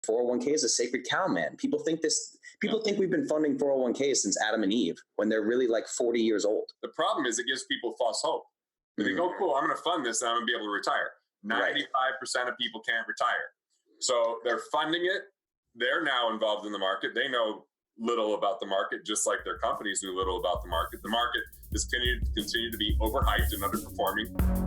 401k is a sacred cow, man. People think we've been funding 401k since Adam and Eve when they're really like 40 years old. The problem is it gives people false hope. They think, oh, cool, I'm going to fund this and I'm going to be able to retire. 95% of people can't retire. So they're funding it. They're now involved in the market. They know little about the market, just like their companies knew little about the market. The market is continue to be overhyped and underperforming.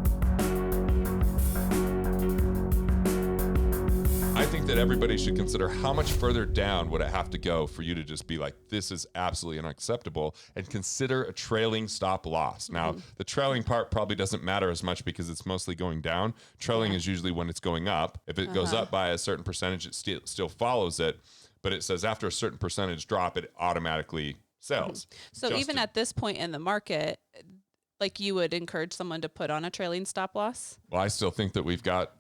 I think that everybody should consider how much further down would it have to go for you to just be like, this is absolutely unacceptable, and consider a trailing stop loss. Now, the trailing part probably doesn't matter as much because it's mostly going down. Trailing is usually when it's going up. If it goes up by a certain percentage, it still follows it. But it says after a certain percentage drop, it automatically sells. So even at this point in the market, like you would encourage someone to put on a trailing stop loss? Well, I still think that we've got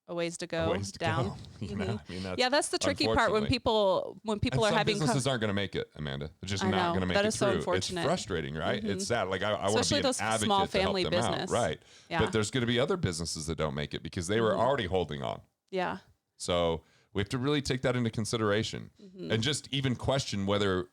a ways to go down. You know, I mean, that's the tricky part when people are having businesses aren't going to make it, Amanda. They're just not going to make it through. So unfortunate. It's frustrating, right? It's sad. Like I want to be an advocate small family to help them business. out, right? Yeah. But there's going to be other businesses that don't make it because they were already holding on. Yeah. So we have to really take that into consideration and just even question whether,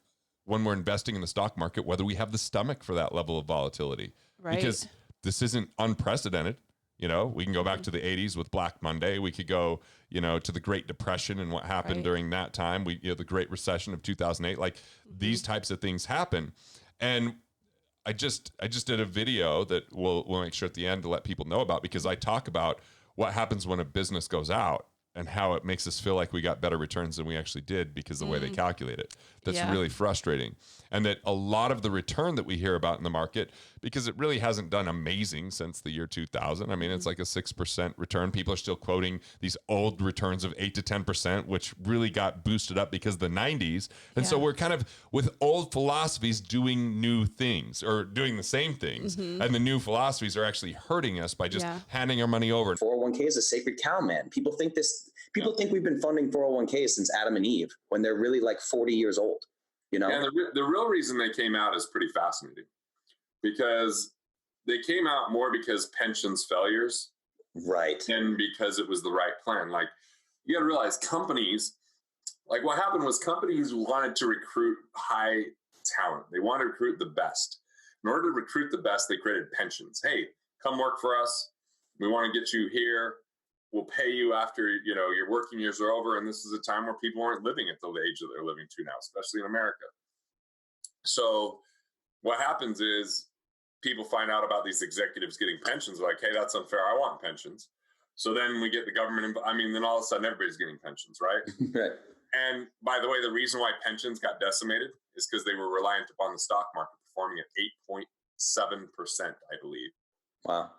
when we're investing in the stock market, whether we have the stomach for that level of volatility. Right. Because this isn't unprecedented. You know, we can go back to the 80s with Black Monday. We could go, to the Great Depression and what happened during that time. The Great Recession of 2008. Like these types of things happen. And I just did a video that we'll make sure at the end to let people know about, because I talk about what happens when a business goes out and how it makes us feel like we got better returns than we actually did because of the way they calculate it. That's really frustrating. And that a lot of the return that we hear about in the market, because it really hasn't done amazing since the year 2000. I mean, it's like a 6% return. People are still quoting these old returns of 8 to 10%, which really got boosted up because of the 90s. And so we're kind of with old philosophies doing new things or doing the same things. And the new philosophies are actually hurting us by just handing our money over. 401k is a sacred cow, man. People think we've been funding 401k since Adam and Eve when they're really like 40 years old. And the real reason they came out is pretty fascinating, because they came out more because pensions failures, right, and because it was the right plan. Like, you got to realize companies, like what happened was companies wanted to recruit high talent. They wanted to recruit the best. In order to recruit the best, they created pensions. Hey, come work for us. We want to get you here. We'll pay you after, your working years are over. And this is a time where people aren't living at the age that they're living to now, especially in America. So what happens is people find out about these executives getting pensions. Like, hey, that's unfair. I want pensions. So then we get the government. Then all of a sudden everybody's getting pensions, right? Right. And by the way, the reason why pensions got decimated is because they were reliant upon the stock market performing at 8.7%, I believe. Wow.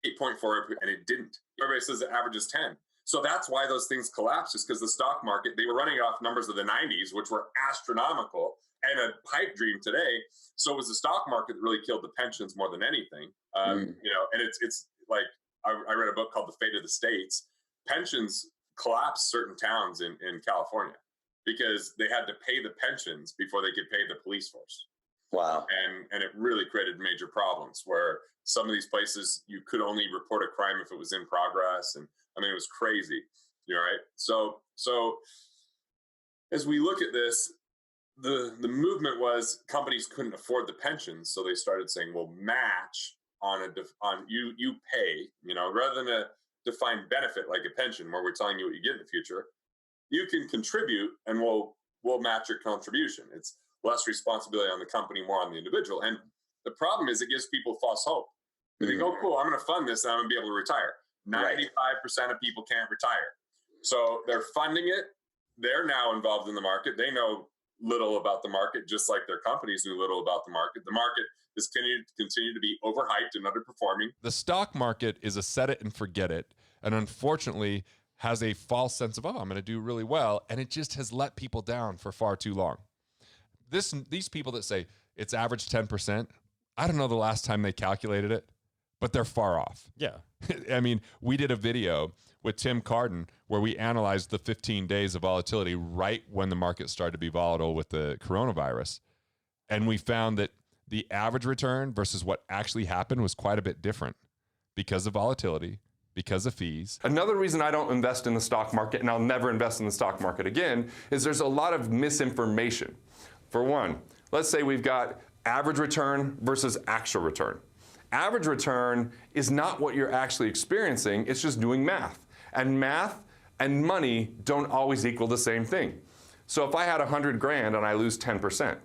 8.4, and it didn't. Everybody says the average is 10. So that's why those things collapsed, is because the stock market, they were running off numbers of the 90s, which were astronomical and a pipe dream today. So it was the stock market that really killed the pensions more than anything. And it's like, I read a book called The Fate of the States. Pensions collapsed certain towns in California because they had to pay the pensions before they could pay the police force. Wow. And it really created major problems where some of these places you could only report a crime if it was in progress. And I mean, it was crazy. Right. So as we look at this, the movement was companies couldn't afford the pensions. So they started saying, well, match on you pay, rather than a defined benefit like a pension where we're telling you what you get in the future, you can contribute and we'll match your contribution. It's less responsibility on the company, more on the individual. And the problem is it gives people false hope. They think, oh, cool, I'm going to fund this and I'm going to be able to retire. 95% of people can't retire. So they're funding it. They're now involved in the market. They know little about the market, just like their companies knew little about the market. The market is continue to be overhyped and underperforming. The stock market is a set it and forget it. And unfortunately has a false sense of, I'm going to do really well. And it just has let people down for far too long. These people that say it's average 10%, I don't know the last time they calculated it, but they're far off. Yeah. I mean, we did a video with Tim Carden where we analyzed the 15 days of volatility right when the market started to be volatile with the coronavirus. And we found that the average return versus what actually happened was quite a bit different because of volatility, because of fees. Another reason I don't invest in the stock market, and I'll never invest in the stock market again, is there's a lot of misinformation. For one, let's say we've got average return versus actual return. Average return is not what you're actually experiencing, it's just doing math. And math and money don't always equal the same thing. So if I had 100 grand and I lose 10%,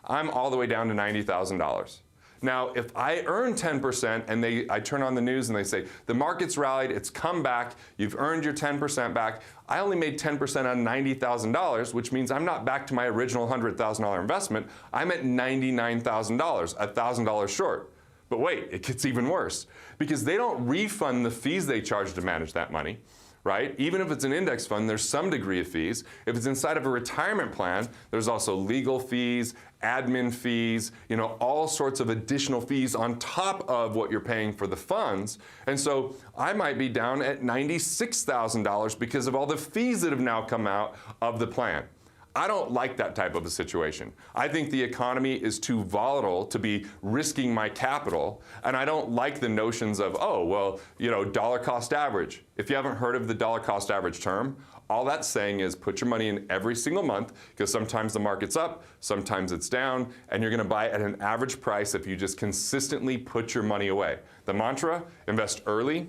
I'm all the way down to $90,000. Now, if I earn 10% and I turn on the news and they say, the market's rallied, it's come back, you've earned your 10% back, I only made 10% on $90,000, which means I'm not back to my original $100,000 investment, I'm at $99,000, $1,000 short. But wait, it gets even worse, because they don't refund the fees they charge to manage that money. Right? Even if it's an index fund, there's some degree of fees. If it's inside of a retirement plan, there's also legal fees, admin fees, all sorts of additional fees on top of what you're paying for the funds. And so I might be down at $96,000 because of all the fees that have now come out of the plan. I don't like that type of a situation. I think the economy is too volatile to be risking my capital, and I don't like the notions of, dollar cost average. If you haven't heard of the dollar cost average term, all that's saying is put your money in every single month, because sometimes the market's up, sometimes it's down, and you're gonna buy at an average price if you just consistently put your money away. The mantra, invest early,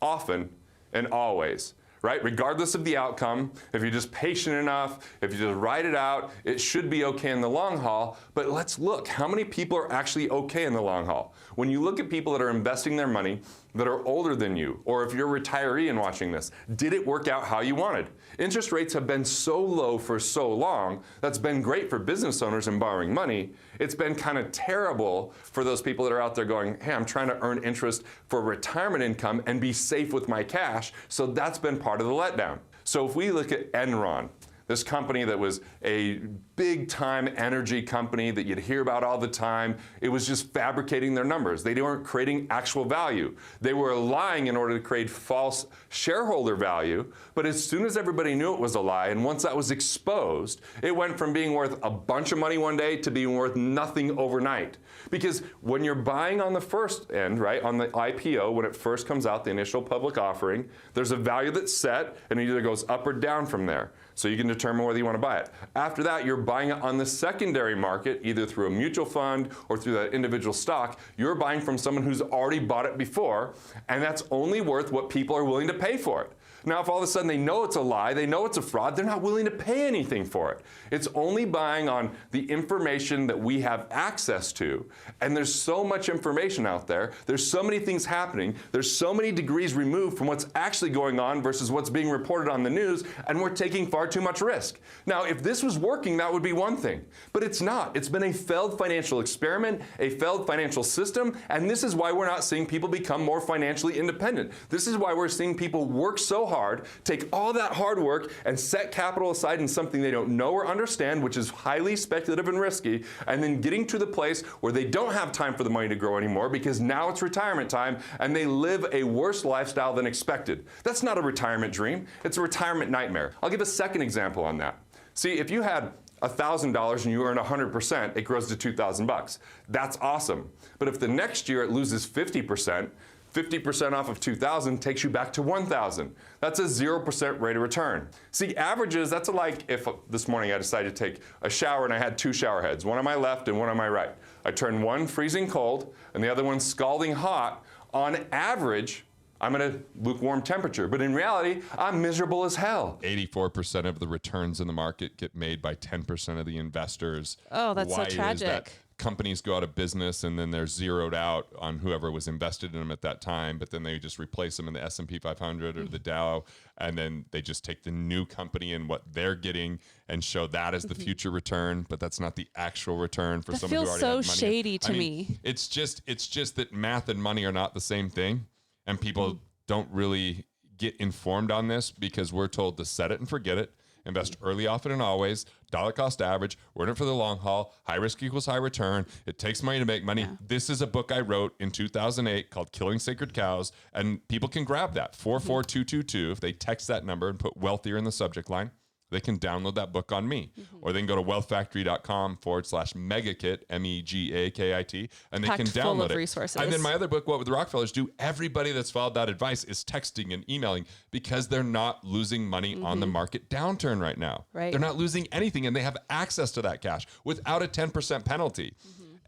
often, and always. Right? Regardless of the outcome, if you're just patient enough, if you just ride it out, it should be okay in the long haul. But let's look, how many people are actually okay in the long haul? When you look at people that are investing their money that are older than you, or if you're a retiree and watching this, did it work out how you wanted? Interest rates have been so low for so long, that's been great for business owners and borrowing money. It's been kind of terrible for those people that are out there going, hey, I'm trying to earn interest for retirement income and be safe with my cash. So that's been part of the letdown. So if we look at Enron, this company that was a big-time energy company that you'd hear about all the time, it was just fabricating their numbers. They weren't creating actual value. They were lying in order to create false shareholder value, but as soon as everybody knew it was a lie, and once that was exposed, it went from being worth a bunch of money one day to being worth nothing overnight. Because when you're buying on the first end, right, on the IPO, when it first comes out, the initial public offering, there's a value that's set, and it either goes up or down from there. So you can determine whether you want to buy it. After that, you're buying it on the secondary market, either through a mutual fund or through that individual stock. You're buying from someone who's already bought it before, and that's only worth what people are willing to pay for it. Now, if all of a sudden they know it's a lie, they know it's a fraud, they're not willing to pay anything for it. It's only buying on the information that we have access to. And there's so much information out there. There's so many things happening. There's so many degrees removed from what's actually going on versus what's being reported on the news, and we're taking far too much risk. Now, if this was working, that would be one thing. But it's not. It's been a failed financial experiment, a failed financial system, and this is why we're not seeing people become more financially independent. This is why we're seeing people work so hard, take all that hard work and set capital aside in something they don't know or understand, which is highly speculative and risky, and then getting to the place where they don't have time for the money to grow anymore because now it's retirement time and they live a worse lifestyle than expected. That's not a retirement dream. It's a retirement nightmare. I'll give a second example on that. See, if you had $1,000 and you earn 100%, it grows to $2,000. That's awesome. But if the next year it loses 50%, 50% off of 2,000 takes you back to 1,000. That's a 0% rate of return. See, averages, that's like if this morning I decided to take a shower and I had two shower heads, one on my left and one on my right. I turned one freezing cold and the other one scalding hot. On average, I'm at a lukewarm temperature, but in reality, I'm miserable as hell. 84% of the returns in the market get made by 10% of the investors. Oh, that's so tragic. Is that companies go out of business and then they're zeroed out on whoever was invested in them at that time, but then they just replace them in the S&P 500 or the Dow, and then they just take the new company and what they're getting and show that as the future return, but that's not the actual return for someone who already had money. That feels so shady to me. It's just that math and money are not the same thing, and people don't really get informed on this because we're told to set it and forget it. Invest early, often, and always. Dollar cost average. We're in it for the long haul. High risk equals high return. It takes money to make money. Yeah. This is a book I wrote in 2008 called Killing Sacred Cows, and people can grab that. 44222 if they text that number and put wealthier in the subject line. They can download that book on me, or they can go to wealthfactory.com/megakit, MEGAKIT, and they Packed can full download of it. resources. And then my other book, What Would the Rockefellers Do? Everybody that's followed that advice is texting and emailing because they're not losing money on the market downturn right now. Right. They're not losing anything, and they have access to that cash without a 10% penalty.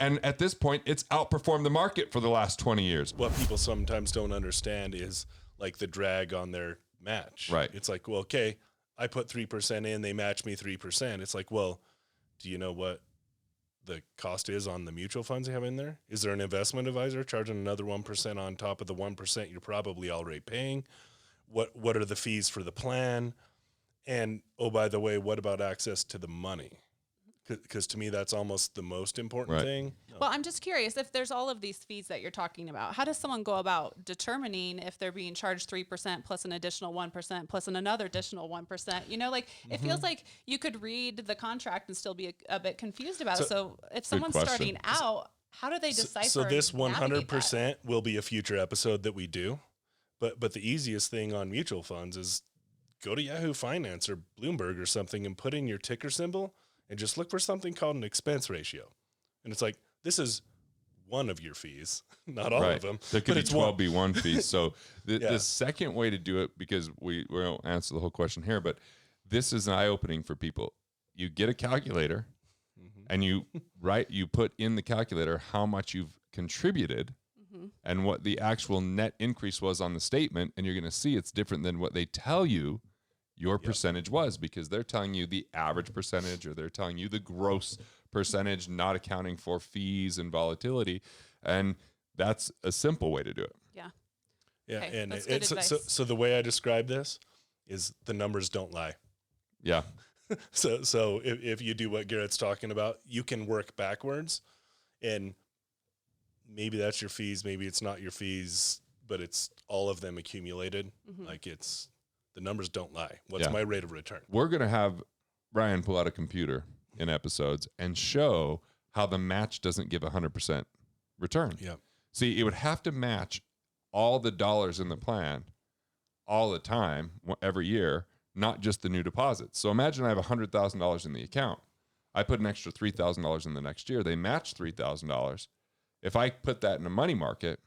And at this point, it's outperformed the market for the last 20 years. What people sometimes don't understand is like the drag on their match. Right. It's like, well, okay, I put 3% in, they match me 3%. It's like, well, do you know what the cost is on the mutual funds you have in there? Is there an investment advisor charging another 1% on top of the 1% you're probably already paying? What are the fees for the plan? And, oh, by the way, what about access to the money? Because to me, that's almost the most important thing. Well, I'm just curious if there's all of these fees that you're talking about. How does someone go about determining if they're being charged 3% plus an additional 1% plus another additional 1%? You know, like it feels like you could read the contract and still be a bit confused about it. So if someone's starting out, how do they decipher? So this and navigate 100% that? will be a future episode that we do. But the easiest thing on mutual funds is go to Yahoo Finance or Bloomberg or something and put in your ticker symbol and just look for something called an expense ratio. And it's like, this is one of your fees, not all of them. There could be but it's one. 12B1 fees. So the second way to do it, because we won't answer the whole question here, but this is an eye-opening for people. You get a calculator and you put in the calculator how much you've contributed and what the actual net increase was on the statement. And you're going to see it's different than what they tell you your percentage was, because they're telling you the average percentage, or they're telling you the gross percentage, not accounting for fees and volatility. And that's a simple way to do it. Yeah. Yeah. Okay, And that's good it's advice. so the way I describe this is the numbers don't lie. Yeah. So if you do what Garrett's talking about, you can work backwards, and maybe that's your fees, maybe it's not your fees, but it's all of them accumulated. Like the numbers don't lie. What's my rate of return? We're going to have Brian pull out a computer in episodes and show how the match doesn't give 100% return. Yeah. See, it would have to match all the dollars in the plan all the time, every year, not just the new deposits. So imagine I have $100,000 in the account. I put an extra $3,000 in the next year. They match $3,000. If I put that in a money market,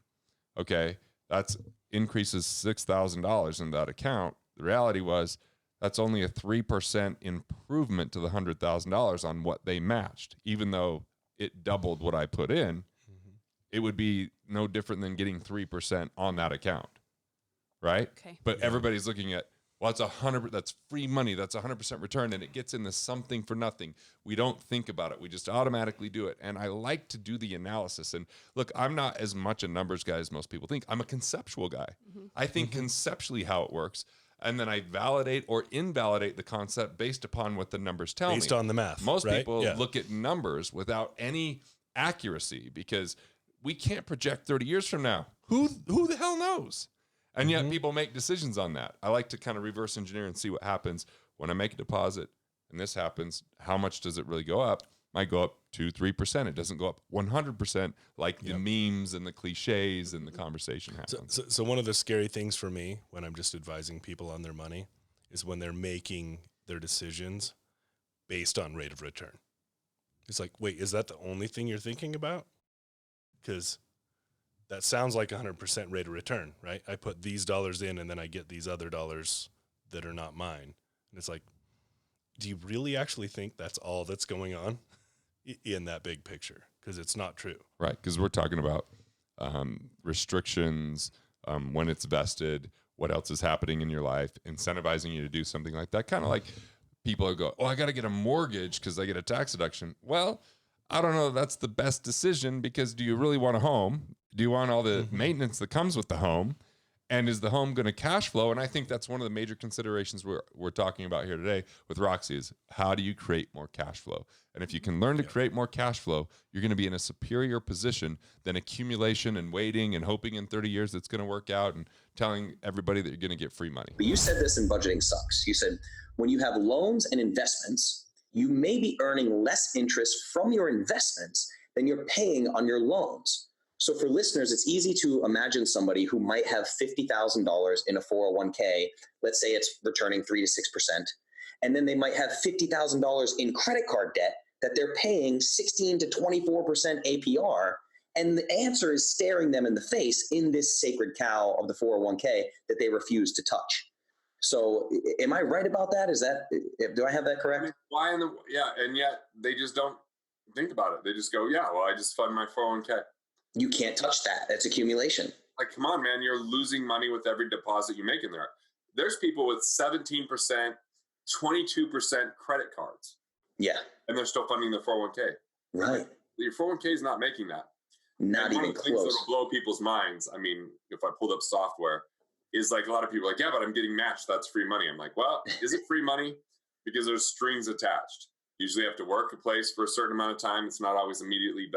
okay, that's increases $6,000 in that account. The reality was that's only a 3% improvement to the $100,000 on what they matched. Even though it doubled what I put in, it would be no different than getting 3% on that account, right? Okay. But everybody's looking at, well, it's 100. That's free money. That's 100% return, and it gets into something for nothing. We don't think about it. We just automatically do it. And I like to do the analysis. And look, I'm not as much a numbers guy as most people think. I'm a conceptual guy. I think conceptually how it works. And then I validate or invalidate the concept based upon what the numbers tell me. Based on the math. Most right? people look at numbers without any accuracy, because we can't project 30 years from now. Who the hell knows? And yet people make decisions on that. I like to kind of reverse engineer and see what happens when I make a deposit and this happens. How much does it really go up? Might go up 2-3%. It doesn't go up 100% like the memes and the cliches and the conversation happens. So one of the scary things for me when I'm just advising people on their money is when they're making their decisions based on rate of return. It's like, wait, is that the only thing you're thinking about? Because that sounds like 100% rate of return, right? I put these dollars in and then I get these other dollars that are not mine. And it's like, do you really actually think that's all that's going on in that big picture? Because it's not true. Right, because we're talking about restrictions, when it's vested, what else is happening in your life, incentivizing you to do something like that. Kind of like people who go, oh, I got to get a mortgage because I get a tax deduction. Well, I don't know if that's the best decision, because do you really want a home? Do you want all the maintenance that comes with the home? And is the home going to cash flow? And I think that's one of the major considerations we're talking about here today with Roxy is how do you create more cash flow? And if you can learn to create more cash flow, you're going to be in a superior position than accumulation and waiting and hoping in 30 years it's going to work out and telling everybody that you're going to get free money. But you said this in Budgeting Sucks. You said when you have loans and investments, you may be earning less interest from your investments than you're paying on your loans. So for listeners, it's easy to imagine somebody who might have $50,000 in a 401k. Let's say it's returning 3 to 6%. and then they might have $50,000 in credit card debt that they're paying 16 to 24% APR. And the answer is staring them in the face in this sacred cow of the 401k that they refuse to touch. So am I right about that? Do I have that correct? I mean, and yet they just don't think about it. They just go, yeah, well, I just fund my 401k. You can't touch that. That's accumulation. Like, come on, man, you're losing money with every deposit you make in there. There's people with 17%, 22% credit cards. Yeah. And they're still funding their 401k. Right. Your 401k is not making that. Not even close. One of the things that will blow people's minds, I mean, if I pulled up software, is like a lot of people are like, yeah, but I'm getting matched. That's free money. I'm like, well, is it free money? Because there's strings attached. You usually have to work a place for a certain amount of time. It's not always immediately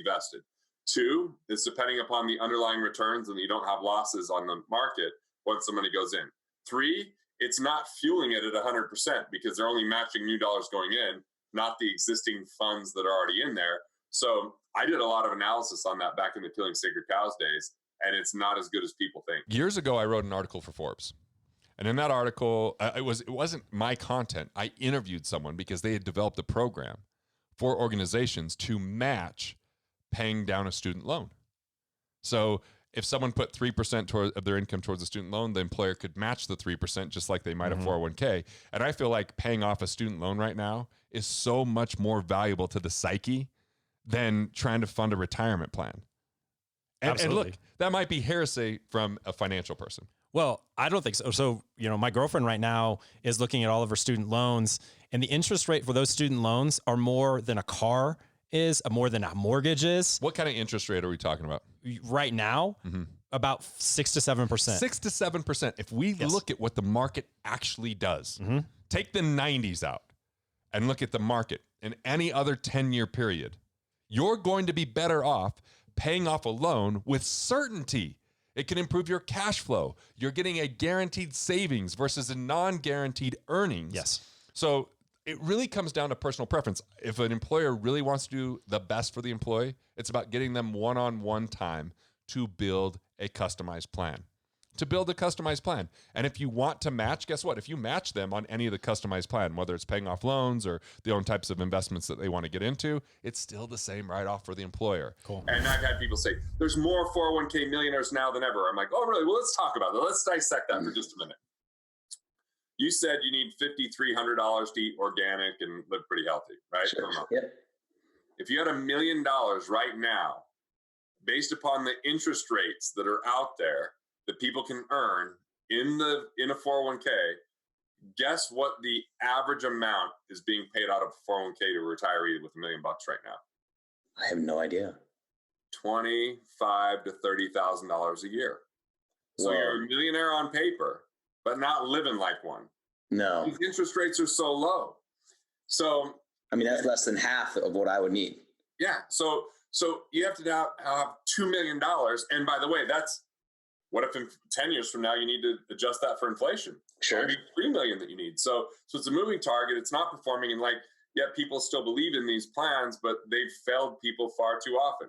vested. 2, it's depending upon the underlying returns and you don't have losses on the market once the money goes in. 3, it's not fueling it at 100% because they're only matching new dollars going in, not the existing funds that are already in there. So I did a lot of analysis on that back in the Killing Sacred Cows days, and it's not as good as people think. Years ago, I wrote an article for Forbes. And in that article, it wasn't my content. I interviewed someone because they had developed a program for organizations to match paying down a student loan. So if someone put 3% of their income towards a student loan, the employer could match the 3% just like they might a 401k. And I feel like paying off a student loan right now is so much more valuable to the psyche than trying to fund a retirement plan. And look, that might be heresy from a financial person. Well, I don't think so. So, my girlfriend right now is looking at all of her student loans, and the interest rate for those student loans are more than a car is, more than a mortgage is. What kind of interest rate are we talking about? Right now, about 6 to 7%. 6 to 7%. If we look at what the market actually does, take the 90s out and look at the market in any other 10-year period, you're going to be better off paying off a loan with certainty. It can improve your cash flow. You're getting a guaranteed savings versus a non-guaranteed earnings. Yes. So it really comes down to personal preference. If an employer really wants to do the best for the employee, it's about getting them one-on-one time to build a customized plan. And if you want to match, guess what? If you match them on any of the customized plan, whether it's paying off loans or the own types of investments that they want to get into, it's still the same write-off for the employer. Cool. And I've had people say, there's more 401k millionaires now than ever. I'm like, oh, really? Well, let's talk about it. Let's dissect that for just a minute. You said you need $5,300 to eat organic and live pretty healthy, right? Sure. Yep. If you had $1 million right now, based upon the interest rates that are out there that people can earn in a 401k, guess what the average amount is being paid out of a 401k to a retiree with $1 million right now? I have no idea. $25,000 to $30,000 a year. So you're a millionaire on paper, but not living like one. No. These interest rates are so low. So I mean, that's less than half of what I would need. Yeah. So you have to now have $2 million. And by the way, what if in 10 years from now you need to adjust that for inflation? Sure. Maybe $3 million that you need. So it's a moving target. It's not performing, and yet people still believe in these plans, but they've failed people far too often.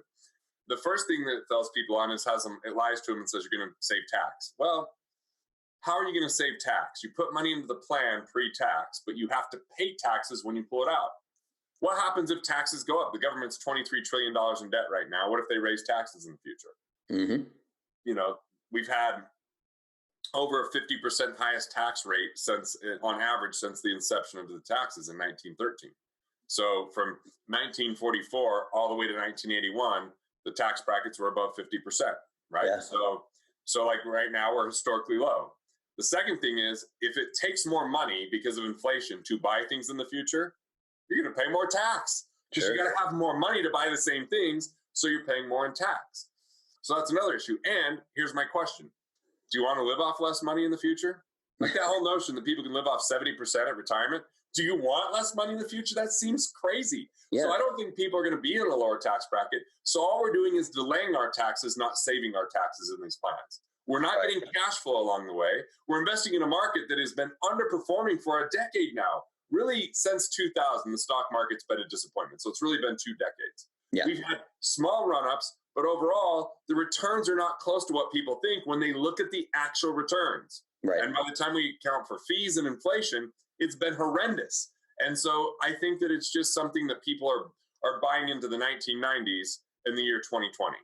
The first thing that it fails people on is it lies to them and says you're going to save tax. Well, how are you going to save tax? You put money into the plan pre-tax, but you have to pay taxes when you pull it out. What happens if taxes go up? The government's $23 trillion in debt right now. What if they raise taxes in the future? Mm-hmm. We've had over a 50% highest tax rate on average since the inception of the taxes in 1913. So from 1944 all the way to 1981, the tax brackets were above 50%, right? Yeah. So like right now we're historically low. The second thing is, if it takes more money because of inflation to buy things in the future, you're going to pay more tax because you got to have more money to buy the same things. So you're paying more in tax. So that's another issue. And here's my question. Do you want to live off less money in the future? Like that whole notion that people can live off 70% at retirement. Do you want less money in the future? That seems crazy. Yeah. So I don't think people are going to be in a lower tax bracket. So all we're doing is delaying our taxes, not saving our taxes in these plans. We're not getting cash flow along the way. We're investing in a market that has been underperforming for a decade now. Really, since 2000, the stock market's been a disappointment. So it's really been 2 decades. Yeah. We've had small run-ups, but overall, the returns are not close to what people think when they look at the actual returns. Right. And by the time we account for fees and inflation, it's been horrendous. And so I think that it's just something that people are buying into the 1990s in the year 2020.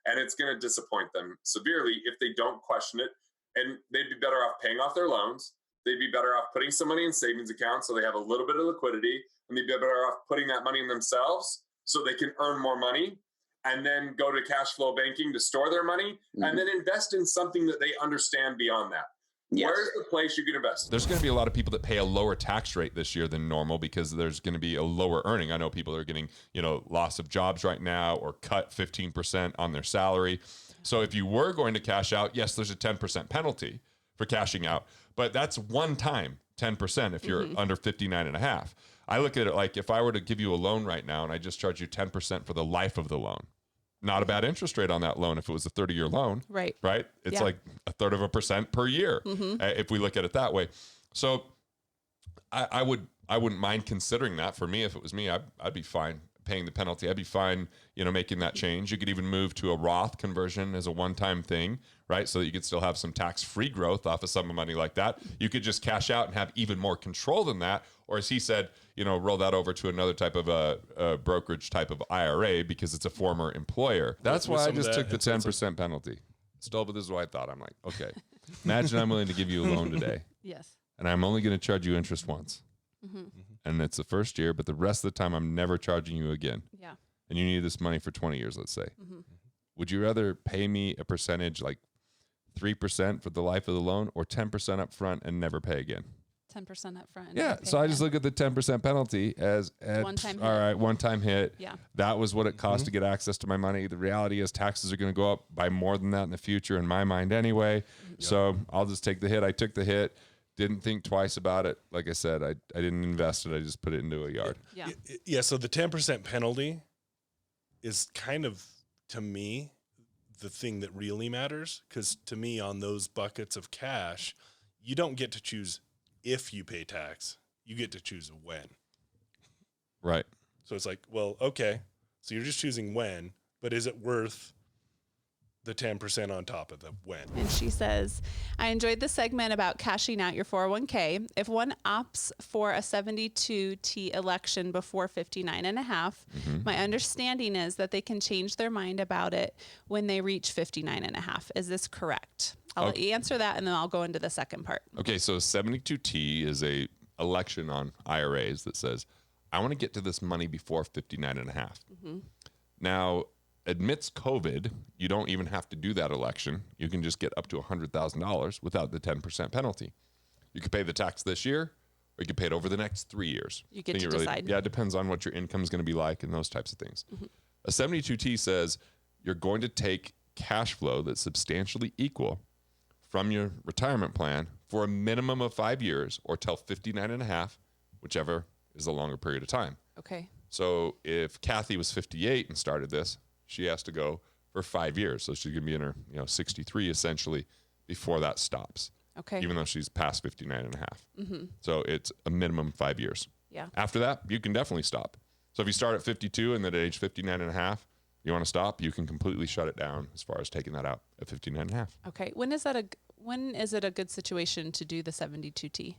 And it's going to disappoint them severely if they don't question it. And they'd be better off paying off their loans. They'd be better off putting some money in savings accounts so they have a little bit of liquidity. And they'd be better off putting that money in themselves so they can earn more money and then go to cash flow banking to store their money and then invest in something that they understand beyond that. Yes. Where's the place you can invest? There's going to be a lot of people that pay a lower tax rate this year than normal because there's going to be a lower earning. I know people are getting, loss of jobs right now or cut 15% on their salary. So if you were going to cash out, yes, there's a 10% penalty for cashing out, but that's one time 10% if you're under 59.5. I look at it like if I were to give you a loan right now and I just charge you 10% for the life of the loan, not a bad interest rate on that loan if it was a 30-year loan. Right. It's like 1/3% per year if we look at it that way. So I wouldn't mind considering that. For me, if it was me, I'd be fine paying the penalty. I'd be fine, making that change. You could even move to a Roth conversion as a one-time thing, right? So that you could still have some tax-free growth off of some money like that. You could just cash out and have even more control than that. Or as he said, roll that over to another type of a brokerage type of IRA because it's a former employer. That's why I just took the 10% penalty. Still, but this is what I thought. I'm like, okay, imagine I'm willing to give you a loan today. Yes. And I'm only going to charge you interest once. And it's the first year, but the rest of the time I'm never charging you again. Yeah. And you need this money for 20 years, let's say. Would you rather pay me a percentage like 3% for the life of the loan or 10% up front and never pay again? 10% up front. Yeah. So I just look at the 10% penalty as one-time hit. All right, one-time hit. Yeah. That was what it cost to get access to my money. The reality is taxes are going to go up by more than that in the future in my mind anyway. So I'll just take the hit. I took the hit. Didn't think twice about it. Like I said, I didn't invest it. I just put it into a yard. Yeah. Yeah. So the 10% penalty is kind of, to me, the thing that really matters. Because to me, on those buckets of cash, you don't get to choose if you pay tax. You get to choose when. Right. So it's like, well, okay. So you're just choosing when, but is it worth the 10% on top of the when? And she says, I enjoyed the segment about cashing out your 401k. If one opts for a 72T election before 59.5, my understanding is that they can change their mind about it when they reach 59.5. Is this correct? I'll let you answer that, and then I'll go into the second part. Okay, so 72T is a election on IRAs that says, I want to get to this money before 59.5. Now, amidst COVID, you don't even have to do that election. You can just get up to $100,000 without the 10% penalty. You could pay the tax this year, or you could pay it over the next 3 years. You get to decide. Yeah, it depends on what your income is going to be like and those types of things. A 72T says you're going to take cash flow that's substantially equal from your retirement plan for a minimum of 5 years or till 59.5, whichever is a longer period of time. Okay. So if Kathy was 58 and started this, she has to go for 5 years. So she's going to be in her 63 essentially before that stops. Okay. Even though she's past 59.5. So it's a minimum 5 years. Yeah. After that, you can definitely stop. So if you start at 52 and then at age 59.5, you want to stop, you can completely shut it down as far as taking that out at 59.5. Okay. When is it a good situation to do the 72T?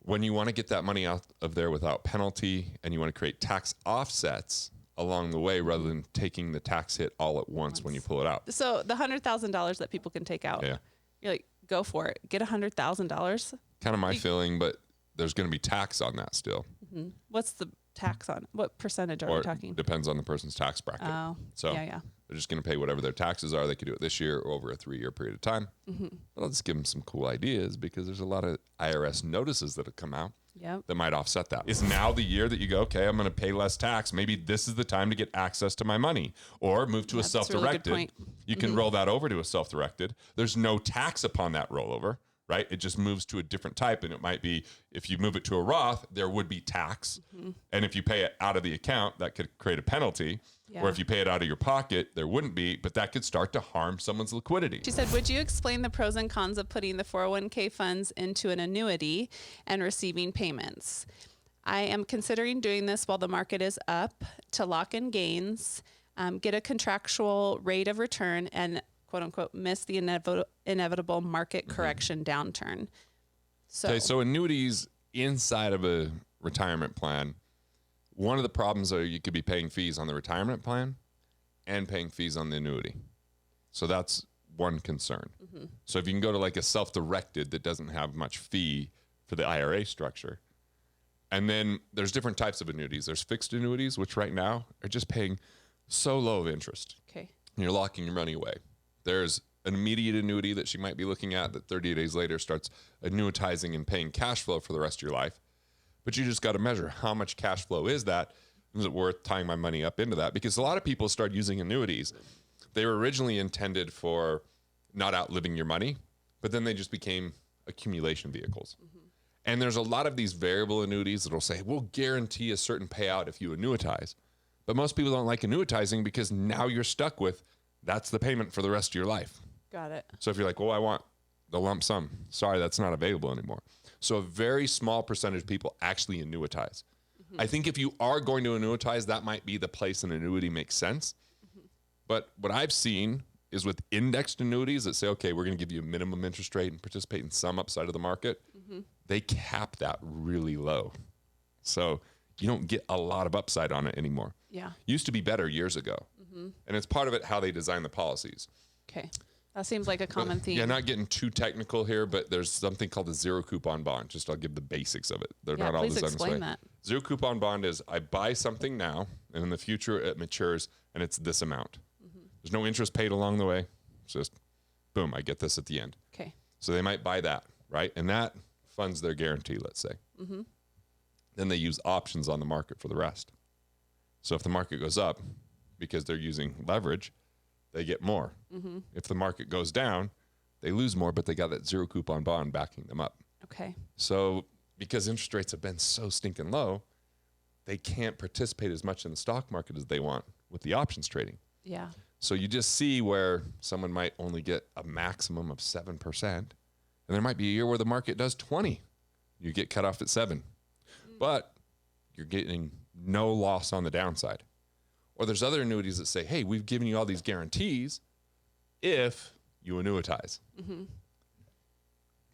When you want to get that money out of there without penalty and you want to create tax offsets along the way rather than taking the tax hit all at once when you pull it out. So the $100,000 that people can take out, you're like, go for it. Get $100,000. Kind of my feeling, but there's going to be tax on that still. What's the tax on? What percentage are we talking? Depends on the person's tax bracket. Oh, so yeah. they're just going to pay whatever their taxes are. They could do it this year or over a 3-year period of time. But let's give them some cool ideas because there's a lot of IRS notices that have come out that might offset that. Is now the year that you go, okay, I'm going to pay less tax. Maybe this is the time to get access to my money or move to a self-directed. Really you can roll that over to a self-directed. There's no tax upon that rollover. Right? It just moves to a different type. And it might be, if you move it to a Roth, there would be tax. And if you pay it out of the account, that could create a penalty. Or if you pay it out of your pocket, there wouldn't be, but that could start to harm someone's liquidity. She said, would you explain the pros and cons of putting the 401k funds into an annuity and receiving payments? I am considering doing this while the market is up to lock in gains, get a contractual rate of return, and quote unquote, miss the inevitable market correction downturn. So annuities inside of a retirement plan, one of the problems are you could be paying fees on the retirement plan and paying fees on the annuity. So that's one concern. So if you can go to like a self-directed that doesn't have much fee for the IRA structure. And then there's different types of annuities. There's fixed annuities, which right now are just paying so low of interest. Okay. And you're locking your money away. There's an immediate annuity that she might be looking at that 30 days later starts annuitizing and paying cash flow for the rest of your life. But you just got to measure how much cash flow is that? Is it worth tying my money up into that? Because a lot of people start using annuities. They were originally intended for not outliving your money, but then they just became accumulation vehicles. And there's a lot of these variable annuities that'll say, we'll guarantee a certain payout if you annuitize. But most people don't like annuitizing because now you're stuck with, that's the payment for the rest of your life. Got it. So if you're like, well, I want the lump sum. Sorry, that's not available anymore. So a very small percentage of people actually annuitize. I think if you are going to annuitize, that might be the place an annuity makes sense. But what I've seen is with indexed annuities that say, okay, we're going to give you a minimum interest rate and participate in some upside of the market, they cap that really low. So you don't get a lot of upside on it anymore. Yeah. Used to be better years ago. And it's part of it how they design the policies. Okay. That seems like a common theme. Yeah, not getting too technical here, but there's something called a zero coupon bond. Just I'll give the basics of it. They're not all designed this way. That. Zero coupon bond is I buy something now, and in the future it matures, and it's this amount. There's no interest paid along the way. It's just, boom, I get this at the end. Okay. So they might buy that, right? And that funds their guarantee, let's say. Then they use options on the market for the rest. So if the market goes up, because they're using leverage, they get more. If the market goes down, they lose more, but they got that zero coupon bond backing them up. Okay. So because interest rates have been so stinking low, they can't participate as much in the stock market as they want with the options trading. Yeah. So you just see where someone might only get a maximum of 7%, and there might be a year where the market does 20. You get cut off at 7, but you're getting no loss on the downside. Or there's other annuities that say, hey, we've given you all these guarantees if you annuitize.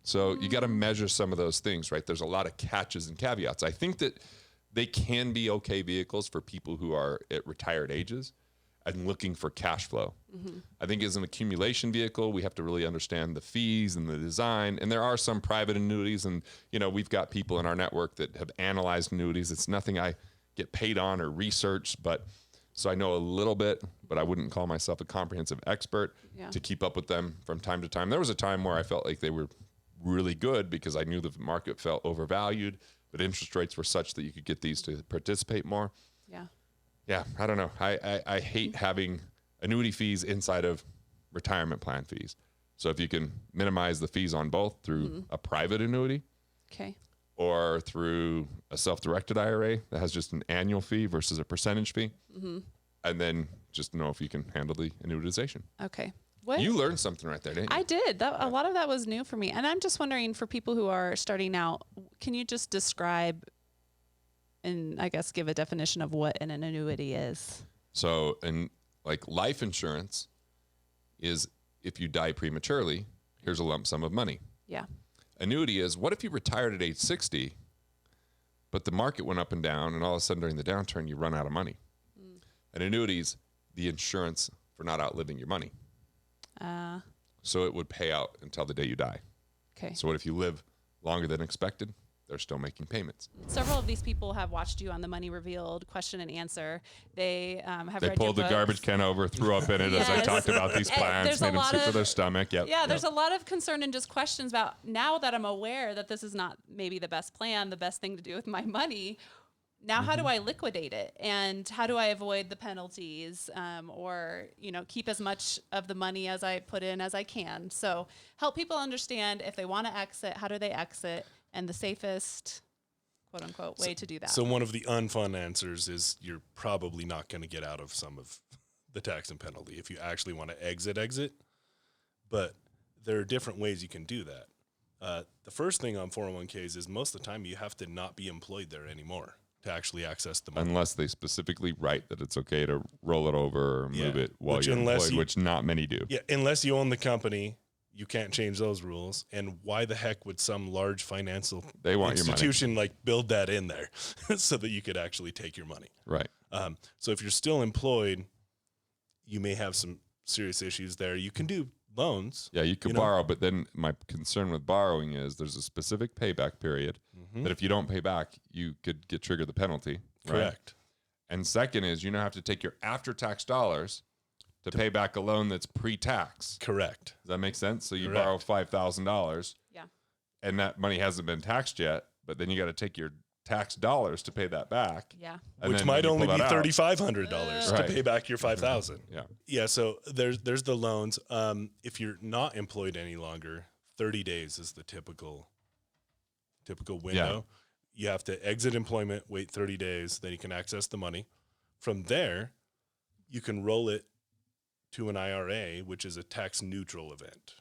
So you got to measure some of those things, right? There's a lot of catches and caveats. I think that they can be okay vehicles for people who are at retired ages and looking for cash flow. I think as an accumulation vehicle, we have to really understand the fees and the design. And there are some private annuities, and we've got people in our network that have analyzed annuities. It's nothing I get paid on or research, but so I know a little bit, but I wouldn't call myself a comprehensive expert to keep up with them from time to time. There was a time where I felt like they were really good because I knew the market felt overvalued, but interest rates were such that you could get these to participate more. Yeah, I don't know. I hate having annuity fees inside of retirement plan fees. So if you can minimize the fees on both through a private annuity, or through a self-directed IRA that has just an annual fee versus a percentage fee, and then just know if you can handle the annuitization. Okay. What? You learned something right there, didn't you? I did. A lot of that was new for me. And I'm just wondering, for people who are starting out, can you just describe and I guess give a definition of what an annuity is? So, like life insurance is if you die prematurely, here's a lump sum of money. Yeah. Annuity is, what if you retired at age 60, but the market went up and down, and all of a sudden during the downturn, you run out of money? An annuity is the insurance for not outliving your money. So it would pay out until the day you die. Okay. So what if you live longer than expected? They're still making payments. Several of these people have watched you on the Money Revealed question and answer. They have They read pulled your the books. garbage can over, threw up in it as I Yes. talked about these plans, There's a made them lot sick for of- their stomach. Yep. Yeah, there's a lot of concern and just questions about, now that I'm aware that this is not maybe the best plan, the best thing to do with my money, now how do I liquidate it? And how do I avoid the penalties, or keep as much of the money as I put in as I can? So help people understand if they want to exit, how do they exit, and the safest quote unquote way to do that. So one of the unfun answers is you're probably not going to get out of some of the tax and penalty if you actually want to exit. But there are different ways you can do that. The first thing on 401ks is most of the time you have to not be employed there anymore to actually access the money. Unless they specifically write that it's okay to roll it over or move it while Which you're unless employed, you- which not many do. Yeah, unless you own the company, you can't change those rules. And why the heck would some large financial They want your money. institution like build that in there so that you could actually take your money? Right. So if you're still employed, you may have some serious issues there. You can do loans. Yeah, you could borrow, but then my concern with borrowing is there's a specific payback period that if you don't pay back, you could get triggered the penalty. Right? Correct. And second is you now have to take your after-tax dollars to pay back a loan that's pre-tax. Correct. Does that make sense? So you Correct. borrow $5,000 Yeah. and that money hasn't been taxed yet, but then you got to take your tax dollars to pay that back. Yeah. And Which then might when you only pull be that out- $3,500 Right. to pay back your $5,000. Yeah. Yeah, so there's the loans. If you're not employed any longer, 30 days is the typical window. You have to exit employment, wait 30 days, then you can access the money. From there, you can roll it to an IRA, which is a tax neutral event.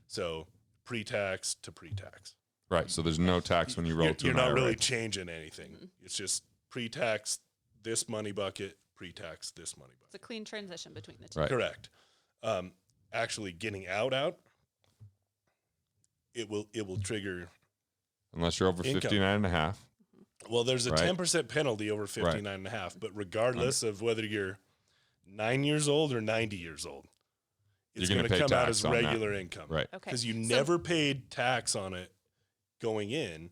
So pre-tax to pre-tax. Right. So there's no tax when you roll to You're an not IRA. really changing anything. It's just pre-tax this money bucket, pre-tax this money bucket. It's a clean transition between the two. Right. Correct. Actually getting out, it will trigger. Unless you're over Income. 59 and a half. Well, there's a Right. 10% penalty over 59 and a half, but regardless of whether you're 9 years old or 90 years old, it's You're going gonna to pay come out tax as on that. regular income. Right. Okay. Because you So- never paid tax on it going in.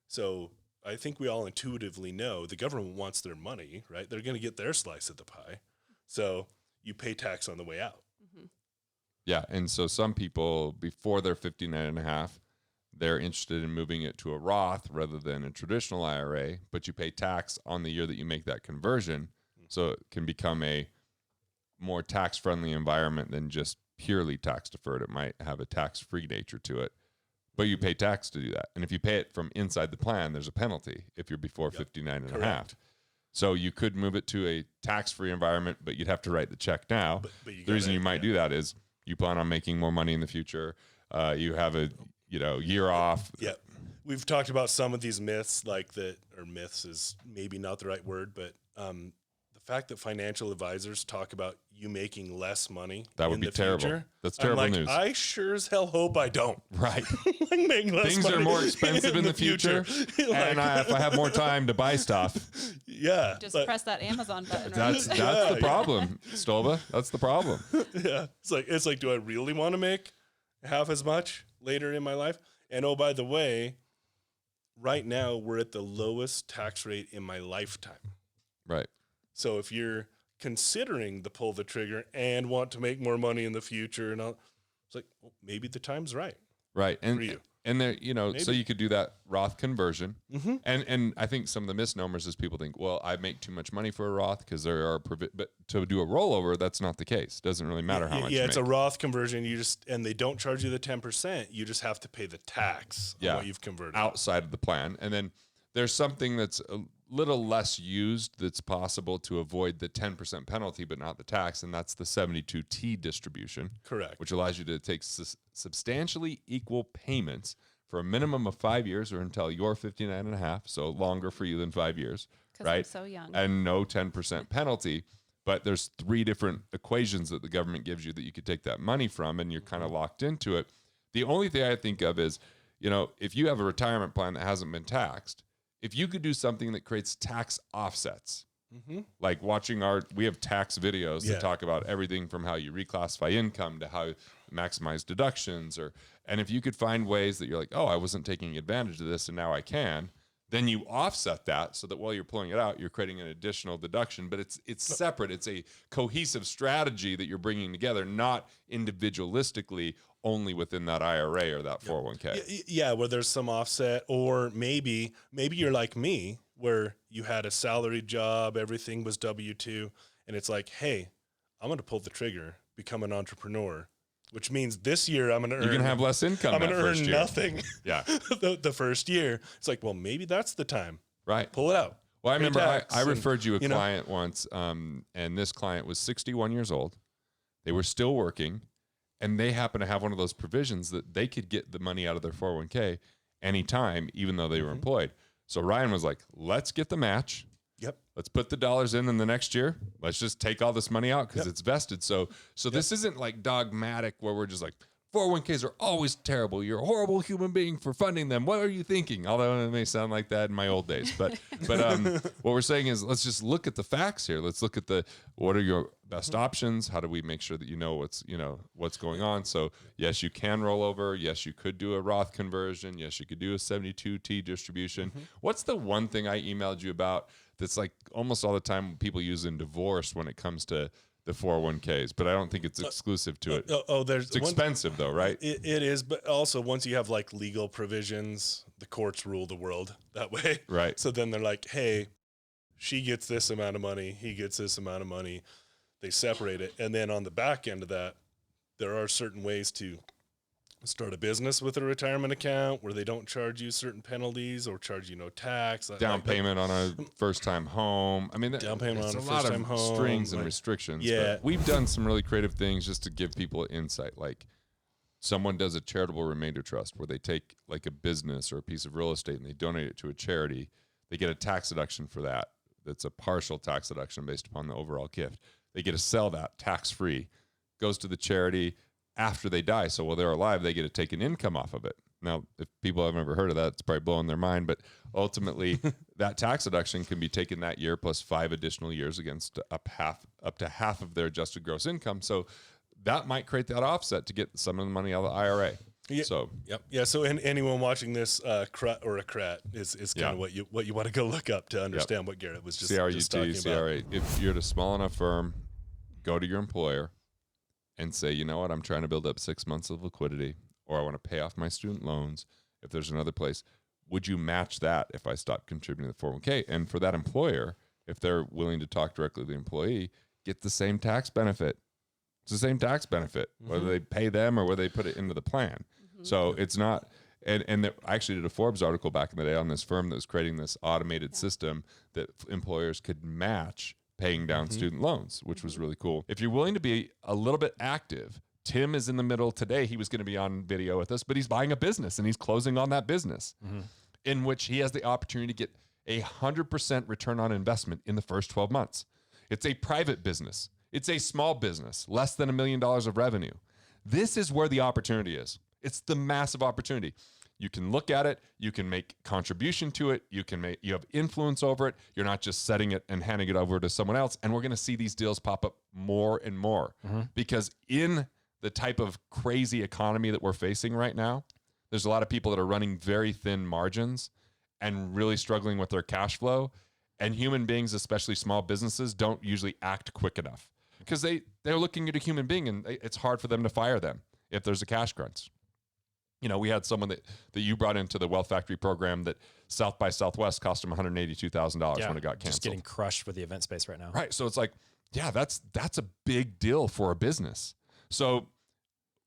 So I think we all intuitively know the government wants their money, right? They're going to get their slice of the pie. So you pay tax on the way out. Yeah. And so some people, before they're 59 and a half, they're interested in moving it to a Roth rather than a traditional IRA, but you pay tax on the year that you make that conversion. So it can become a more tax-friendly environment than just purely tax deferred. It might have a tax-free nature to it, but you pay tax to do that. And if you pay it from inside the plan, there's a penalty if you're before 59 and a half. Correct. So you could move it to a tax-free environment, but you'd have to write the check now. But you The reason gotta- you might do that is you plan on making more money in the future. You have a year off. Yeah. We've talked about some of these myths, like that, or myths is maybe not the right word, but the fact that financial advisors talk about you making less money That would in be the terrible. future, That's I'm terrible like, news. I sure as hell hope I don't. Right. Like, make less Things are money more expensive in the future. And if I have more time to buy stuff, yeah. Just but- press that Amazon button. Right? that's the problem, Stolba. That's the problem. yeah. It's like, do I really want to make half as much later in my life? And oh, by the way, right now we're at the lowest tax rate in my lifetime. Right. So if you're considering the pull the trigger and want to make more money in the future and all, it's like, well, maybe the time's right. Right. And For you. and there, so Maybe. you could do that Roth conversion. Mm-hmm. And I think some of the misnomers is people think, well, I make too much money for a Roth because there are but to do a rollover, that's not the case. Doesn't really matter how much you it's a make. Roth conversion. And they don't charge you the 10%. You just have to pay the tax on what you've converted. outside of the plan. And then there's something that's a little less used that's possible to avoid the 10% penalty, but not the tax. And that's the 72T distribution. Correct. Which allows you to take substantially equal payments for a minimum of 5 years or until you're 59 and a half. So longer for you than 5 years. 'Cause Right. I'm so young. And no 10% penalty. But there's 3 different equations that the government gives you that you could take that money from, and you're kind of locked into it. The only thing I think of is, if you have a retirement plan that hasn't been taxed, if you could do something that creates tax offsets, like we have tax videos that talk about everything from how you reclassify income to how you maximize deductions, and if you could find ways that you're like, oh, I wasn't taking advantage of this and now I can, then you offset that so that while you're pulling it out, you're creating an additional deduction, but it's separate. It's a cohesive strategy that you're bringing together, not individualistically only within that IRA or that 401k. Yeah, where there's some offset, or maybe you're like me, where you had a salaried job, everything was W-2, and it's like, hey, I'm going to pull the trigger, become an entrepreneur, which means this year I'm going to earn. You're going to have less income. I'm going that to first earn year. nothing. Yeah. the first year, it's like, well, maybe that's the time. Right. Pull it out. Well, I remember I Pre-tax referred you a and, client once, and this client was 61 years old. They were still working, and they happened to have one of those provisions that they could get the money out of their 401k anytime, even though they were employed. So Ryan was like, let's get the match. Yep. Let's put the dollars in the next year. Let's just take all this money out because it's vested. So this isn't like dogmatic where we're just like, 401ks are always terrible. You're a horrible human being for funding them. What are you thinking? Although it may sound like that in my old days. But what we're saying is let's just look at the facts here. Let's look at what are your best options? How do we make sure that you know what's going on? So yes, you can roll over. Yes, you could do a Roth conversion. Yes, you could do a 72T distribution. What's the one thing I emailed you about that's like almost all the time people use in divorce when it comes to the 401ks, but I don't think it's exclusive to it. It's expensive though, right? It is, but also once you have like legal provisions, the courts rule the world that way. Right. So then they're like, hey, she gets this amount of money, he gets this amount of money. They separate it. And then on the back end of that, there are certain ways to start a business with a retirement account where they don't charge you certain penalties or charge you no tax. Down payment on a first-time home. I mean, down payment on a lot first-time of home, strings and restrictions. Yeah. But we've done some really creative things just to give people insight. Like someone does a charitable remainder trust where they take like a business or a piece of real estate and they donate it to a charity. They get a tax deduction for that. That's a partial tax deduction based upon the overall gift. They get to sell that tax-free. Goes to the charity after they die. So while they're alive, they get to take an income off of it. Now, if people have ever heard of that, it's probably blowing their mind. But ultimately, that tax deduction can be taken that year plus 5 additional years against up to half of their adjusted gross income. So that might create that offset to get some of the money out of the IRA. Yeah. So So anyone watching this, CRAT is kind of what you want to go look up to understand what Garrett was just talking about. CRA. If you're at a small enough firm, go to your employer and say, you know what, I'm trying to build up 6 months of liquidity, or I want to pay off my student loans. If there's another place, would you match that if I stop contributing to the 401k? And for that employer, if they're willing to talk directly to the employee, get the same tax benefit. It's the same tax benefit, whether they pay them or whether they put it into the plan. So it's not, and I actually did a Forbes article back in the day on this firm that was creating this automated system that employers could match paying down student loans, which was really cool. If you're willing to be a little bit active, Tim is in the middle today. He was going to be on video with us, but he's buying a business and he's closing on that business in which he has the opportunity to get 100% return on investment in the first 12 months. It's a private business. It's a small business, less than $1 million of revenue. This is where the opportunity is. It's the massive opportunity. You can look at it. You can make contribution to it. You have influence over it. You're not just setting it and handing it over to someone else. And we're going to see these deals pop up more and more because in the type of crazy economy that we're facing right now, there's a lot of people that are running very thin margins and really struggling with their cash flow. And human beings, especially small businesses, don't usually act quick enough because they're looking at a human being and it's hard for them to fire them if there's a cash crunch. You know, we had someone that you brought into the Wealth Factory program that South by Southwest cost him $182,000 when it got canceled. Just getting crushed with the event space right now. Right. So it's like, yeah, that's a big deal for a business. So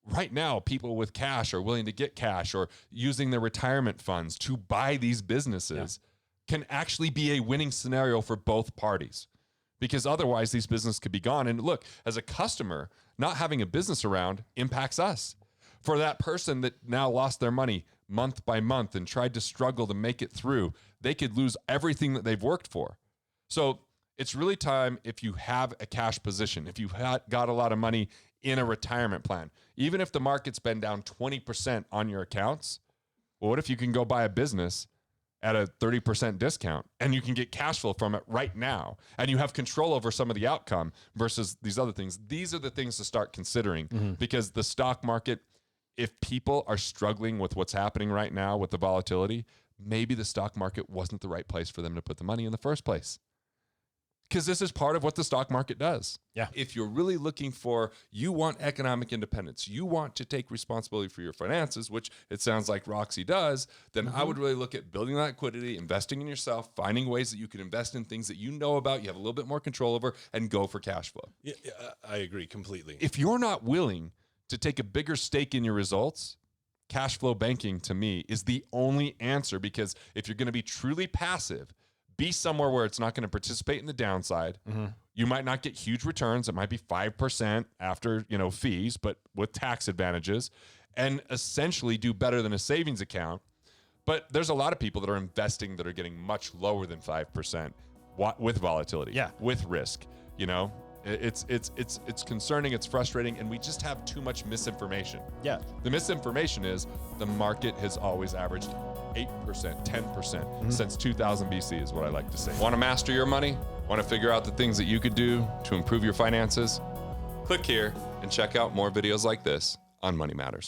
right now, people with cash are willing to get cash or using their retirement funds to buy these businesses can actually be a winning scenario for both parties because otherwise these businesses could be gone. And look, as a customer, not having a business around impacts us. For that person that now lost their money month by month and tried to struggle to make it through, they could lose everything that they've worked for. So it's really time if you have a cash position, if you've got a lot of money in a retirement plan, even if the market's been down 20% on your accounts, well, what if you can go buy a business at a 30% discount and you can get cash flow from it right now and you have control over some of the outcome versus these other things? These are the things to start considering because the stock market, if people are struggling with what's happening right now with the volatility, maybe the stock market wasn't the right place for them to put the money in the first place. Because this is part of what the stock market does. Yeah. If you're really looking for, you want economic independence, you want to take responsibility for your finances, which it sounds like Roxy does, then I would really look at building that liquidity, investing in yourself, finding ways that you can invest in things that you know about, you have a little bit more control over, and go for cash flow. Yeah, I agree completely. If you're not willing to take a bigger stake in your results, cash flow banking to me is the only answer because if you're going to be truly passive, be somewhere where it's not going to participate in the downside. You might not get huge returns. It might be 5% after, fees, but with tax advantages and essentially do better than a savings account. But there's a lot of people that are investing that are getting much lower than 5% with volatility, with risk. You know, it's concerning, it's frustrating, and we just have too much misinformation. Yeah. The misinformation is the market has always averaged 8%, 10% since 2000 BC is what I like to say. Want to master your money? Want to figure out the things that you could do to improve your finances? Click here and check out more videos like this on Money Matters.